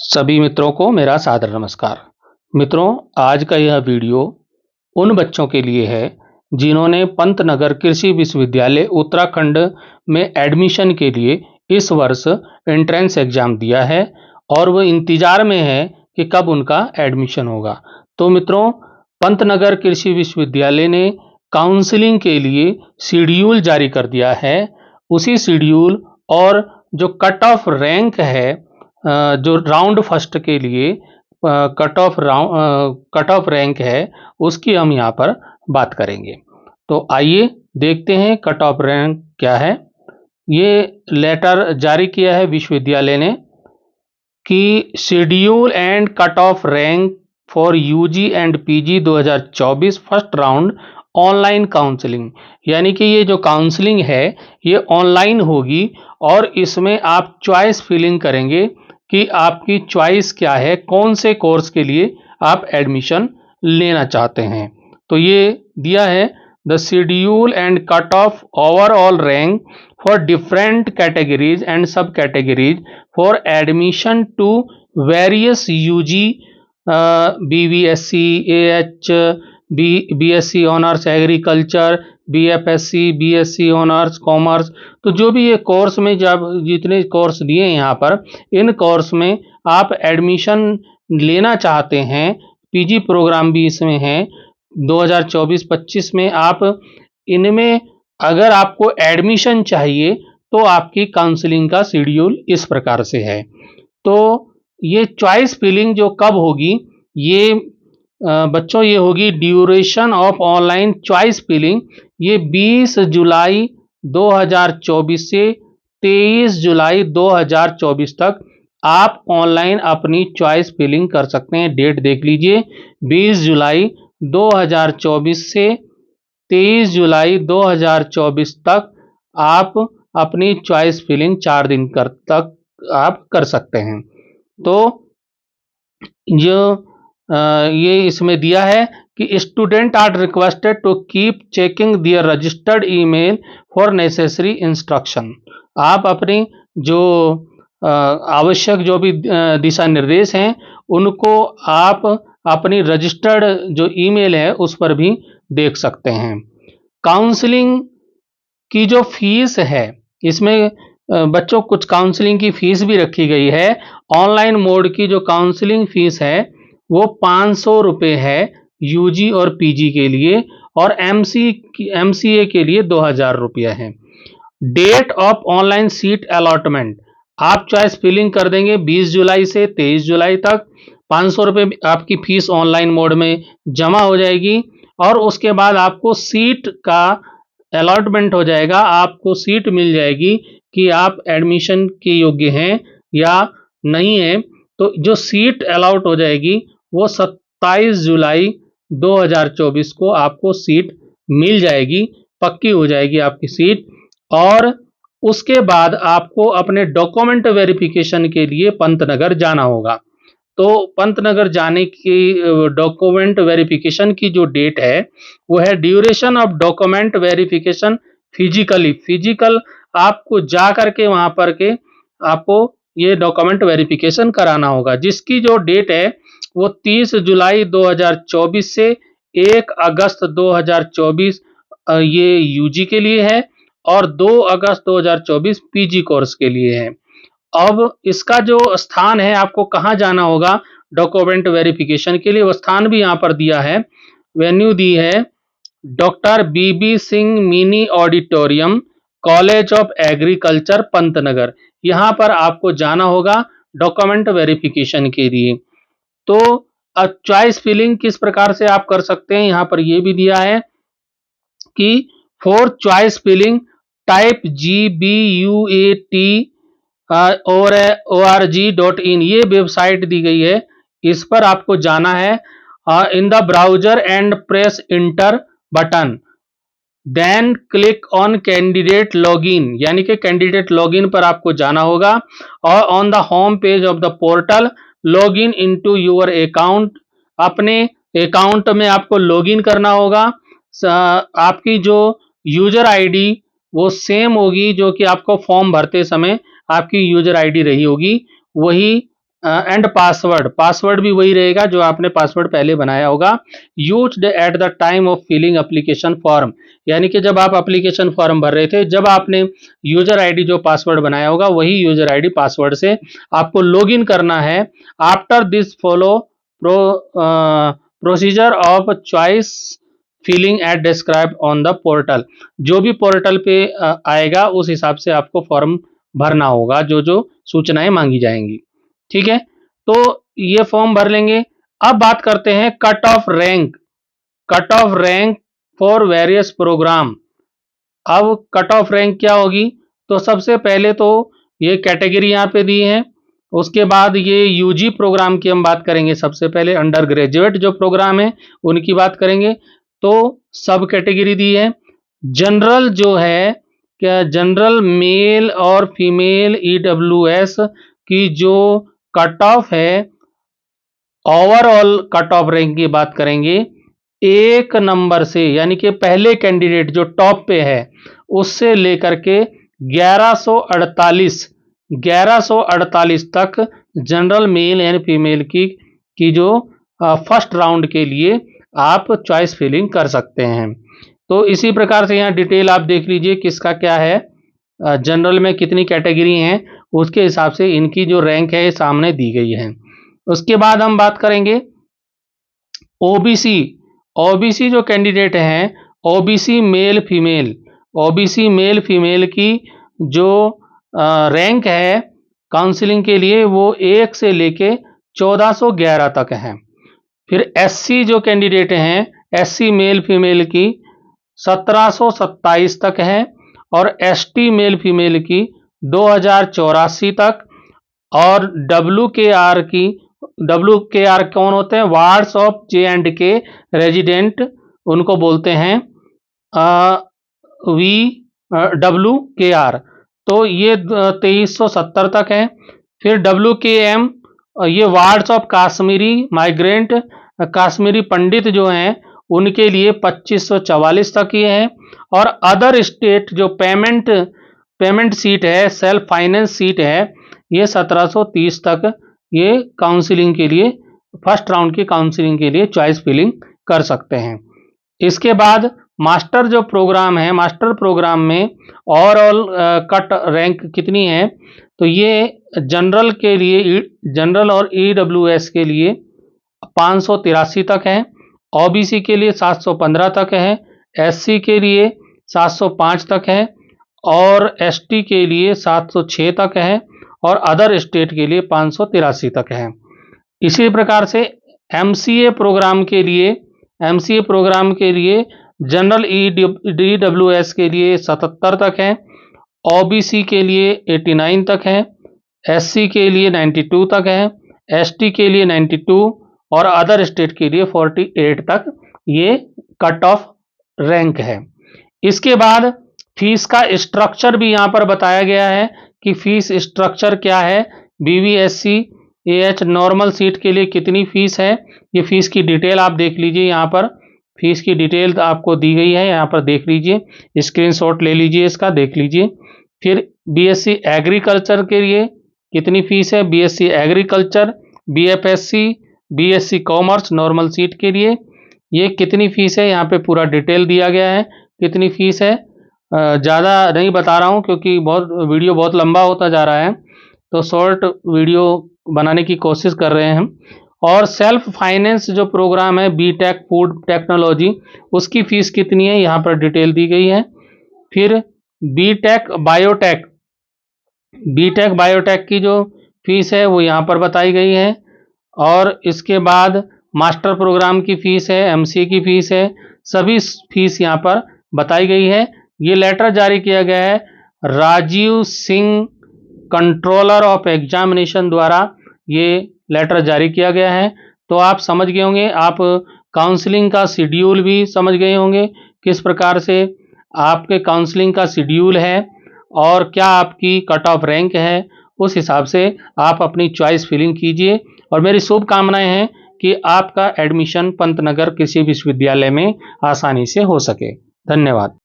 सभी मित्रों को मेरा सादर नमस्कार। मित्रों, आज का यह वीडियो उन बच्चों के लिए है जिन्होंने पंतनगर कृषि विश्वविद्यालय उत्तराखंड में एडमिशन के लिए इस वर्ष एंट्रेंस एग्जाम दिया है और वो इंतज़ार में है कि कब उनका एडमिशन होगा। तो मित्रों, पंतनगर कृषि विश्वविद्यालय ने काउंसलिंग के लिए शेड्यूल जारी कर दिया है। उसी शेड्यूल और जो कट ऑफ रैंक है, जो राउंड फर्स्ट के लिए कट ऑफ रैंक है, उसकी हम यहाँ पर बात करेंगे। तो आइए देखते हैं कट ऑफ रैंक क्या है। ये लेटर जारी किया है विश्वविद्यालय ने कि schedule and cut off rank for UG and PG 2024 first round online counselling, यानी कि ये जो काउंसलिंग है ये ऑनलाइन होगी और इसमें आप चॉइस फिलिंग करेंगे कि आपकी चॉइस क्या है, कौन से कोर्स के लिए आप एडमिशन लेना चाहते हैं। तो ये दिया है the schedule and cut of overall rank for different categories and subcategories for admission to various UG, BVSC, AH, BSc Honors Agriculture, BFSC, BSc Honors Commerce। तो जो भी ये कोर्स में जब जितने कोर्स दिए हैं यहाँ पर, इन कोर्स में आप एडमिशन लेना चाहते हैं, पीजी प्रोग्राम भी इसमें है 2024-25 में, आप इनमें अगर आपको एडमिशन चाहिए तो आपकी काउंसलिंग का शेड्यूल इस प्रकार से है। तो ये चॉइस फिलिंग जो कब होगी, ये बच्चों ये होगी duration of online choice filling, ये 20 जुलाई 2024 से 23 जुलाई 2024 तक आप ऑनलाइन अपनी चॉइस फिलिंग कर सकते हैं। डेट देख लीजिए, 20 जुलाई 2024 से 23 जुलाई 2024 तक आप अपनी चॉइस फिलिंग 4 दिन तक आप कर सकते हैं। तो जो ये इसमें दिया है कि student are requested to keep checking their registered email for necessary instruction. आप अपनी जो आवश्यक जो भी दिशा निर्देश हैं उनको आप अपनी रजिस्टर्ड जो ईमेल है उस पर भी देख सकते हैं। काउंसलिंग की जो फीस है, इसमें बच्चों कुछ काउंसलिंग की फीस भी रखी गई है। ऑनलाइन मोड की जो काउंसलिंग फीस है वो 500 रुपये है यूजी और पीजी के लिए, और एमसीए के लिए 2000 रुपया है। Date of online seat allotment, आप चॉइस फिलिंग कर देंगे 20 जुलाई से 23 जुलाई तक, 500 रुपये आपकी फीस ऑनलाइन मोड में जमा हो जाएगी और उसके बाद आपको सीट का अलॉटमेंट हो जाएगा, आपको सीट मिल जाएगी कि आप एडमिशन के योग्य हैं या नहीं हैं। तो जो सीट अलॉट हो जाएगी वो 27 जुलाई 2024 को आपको सीट मिल जाएगी, पक्की हो जाएगी आपकी सीट। और उसके बाद आपको अपने डॉक्यूमेंट वेरिफिकेशन के लिए पंतनगर जाना होगा। तो पंतनगर जाने की डॉक्यूमेंट वेरिफिकेशन की जो डेट है वो है duration of document verification physical आपको जा करके वहां पर के आपको ये डॉक्यूमेंट वेरिफिकेशन कराना होगा, जिसकी जो डेट है वो 30 जुलाई 2024 से 1 अगस्त 2024 ये यूजी के लिए है और 2 अगस्त 2024 पीजी कोर्स के लिए है। अब इसका जो स्थान है, आपको कहाँ जाना होगा डॉक्यूमेंट वेरिफिकेशन के लिए, वो स्थान भी यहाँ पर दिया है। वेन्यू दी है doctor BB Singh mini auditorium, college of agriculture Pantnagar. यहाँ पर आपको जाना होगा डॉक्यूमेंट वेरिफिकेशन के लिए। तो अब चॉइस फिलिंग किस प्रकार से आप कर सकते हैं, यहाँ पर ये भी दिया है कि for choice filling type GBUAT और org.in, ये वेबसाइट दी गई है, इस पर आपको जाना है। In the browser and press enter button, then click on candidate login, यानी कि कैंडिडेट लॉगिन पर आपको जाना होगा और on the home page of the portal login into your account, अपने अकाउंट में आपको लॉगिन करना होगा। आपकी जो यूजर आईडी वो सेम होगी जो कि आपको फॉर्म भरते समय आपकी यूजर आईडी रही होगी, वही एंड पासवर्ड भी वही रहेगा जो आपने पासवर्ड पहले बनाया होगा। Used at the time of filling application form, यानी कि जब आप एप्लीकेशन फॉर्म भर रहे थे, जब आपने यूजर आईडी जो पासवर्ड बनाया होगा वही यूजर आईडी पासवर्ड से आपको लॉगिन करना है। After this follow procedure of choice filling at describe on the portal. जो भी पोर्टल पे आएगा उस हिसाब से आपको फॉर्म भरना होगा, जो जो सूचनाएं मांगी जाएंगी। ठीक है, तो ये फॉर्म भर लेंगे। अब बात करते हैं cut off rank. Cut off rank for various program. अब कट ऑफ रैंक क्या होगी? तो सबसे पहले तो ये कैटेगरी यहाँ पे दी है, उसके बाद ये यूजी प्रोग्राम की हम बात करेंगे। सबसे पहले अंडर ग्रेजुएट जो प्रोग्राम है उनकी बात करेंगे। तो सब कैटेगरी दी है। जनरल जो है, क्या जनरल मेल और फीमेल ईडब्ल्यूएस की जो कट ऑफ है, ओवरऑल कट ऑफ रैंक की बात करेंगे। एक नंबर से, यानी कि पहले कैंडिडेट जो टॉप पे है उससे लेकर के 1148 तक जनरल मेल एंड फीमेल की जो फर्स्ट राउंड के लिए आप चॉइस फिलिंग कर सकते हैं। तो इसी प्रकार से यहाँ डिटेल आप देख लीजिए किसका क्या है, जनरल में कितनी कैटेगरी हैं, उसके हिसाब से इनकी जो रैंक है सामने दी गई है। उसके बाद हम बात करेंगे ओबीसी। ओबीसी जो कैंडिडेट हैं, OBC male female, OBC male female की जो रैंक है काउंसलिंग के लिए वो 1 से लेके 1411 तक है। फिर एससी जो कैंडिडेट हैं, एससी मेल फीमेल की 1727 तक है, और एसटी मेल फीमेल की 2084 तक, और डब्ल्यू के आर कौन होते हैं? वार्ड्स ऑफ जे एंड के रेजिडेंट, उनको बोलते हैं वी डब्ल्यू के आर। तो ये 2370 तक है। फिर डब्ल्यू के एम, ये wards of Kashmiri migrant, Kashmiri Pandit जो हैं उनके लिए 2544 तक ये है। और अदर स्टेट जो पेमेंट सीट है, सेल्फ फाइनेंस सीट है, ये 1730 तक ये काउंसलिंग के लिए, फर्स्ट राउंड की काउंसलिंग के लिए चॉइस फिलिंग कर सकते हैं। इसके बाद मास्टर जो प्रोग्राम है, मास्टर प्रोग्राम में ओवरऑल कट रैंक कितनी है? तो ये जनरल के लिए, जनरल और ईडब्ल्यूएस के लिए 583 तक है, ओबीसी के लिए 715 तक है, एससी के लिए 705 तक है, और एसटी के लिए 706 तक है, और अदर स्टेट के लिए 583 तक है। इसी प्रकार से एमसीए प्रोग्राम के लिए जनरल ईडब्ल्यूएस के लिए 77 तक है, ओबीसी के लिए 89 तक है, एससी के लिए 92 तक है, एसटी के लिए 92, और अदर स्टेट के लिए 48 तक ये कट ऑफ रैंक है। इसके बाद फीस का स्ट्रक्चर भी यहाँ पर बताया गया है कि फीस स्ट्रक्चर क्या है। बीवीएससी एएच नॉर्मल सीट के लिए कितनी फीस है, ये फीस की डिटेल आप देख लीजिए। यहाँ पर फीस की डिटेल आपको दी गई है, यहाँ पर देख लीजिए, स्क्रीनशॉट ले लीजिए, इसका देख लीजिए। फिर बीएससी एग्रीकल्चर के लिए कितनी फीस है, BSc agriculture, BFSc, BSc commerce normal seat के लिए ये कितनी फीस है, यहाँ पे पूरा डिटेल दिया गया है कितनी फीस है। ज़्यादा नहीं बता रहा हूँ क्योंकि वीडियो बहुत लंबा होता जा रहा है, तो शॉर्ट वीडियो बनाने की कोशिश कर रहे हैं हम। और सेल्फ फाइनेंस जो प्रोग्राम है बीटेक फूड टेक्नोलॉजी, उसकी फ़ीस कितनी है यहाँ पर डिटेल दी गई है। फिर बीटेक बायोटेक की जो फीस है वो यहाँ पर बताई गई है। और इसके बाद मास्टर प्रोग्राम की फ़ीस है, एमसीए की फ़ीस है, सभी फीस यहाँ पर बताई गई है। ये लेटर जारी किया गया है Rajiv Singh controller of examination द्वारा, ये लेटर जारी किया गया है। तो आप समझ गए होंगे, आप काउंसलिंग का शेड्यूल भी समझ गए होंगे, किस प्रकार से आपके काउंसलिंग का शेड्यूल है और क्या आपकी कट ऑफ रैंक है। उस हिसाब से आप अपनी चॉइस फिलिंग कीजिए, और मेरी शुभकामनाएं हैं कि आपका एडमिशन पंतनगर कृषि विश्वविद्यालय में आसानी से हो सके। धन्यवाद।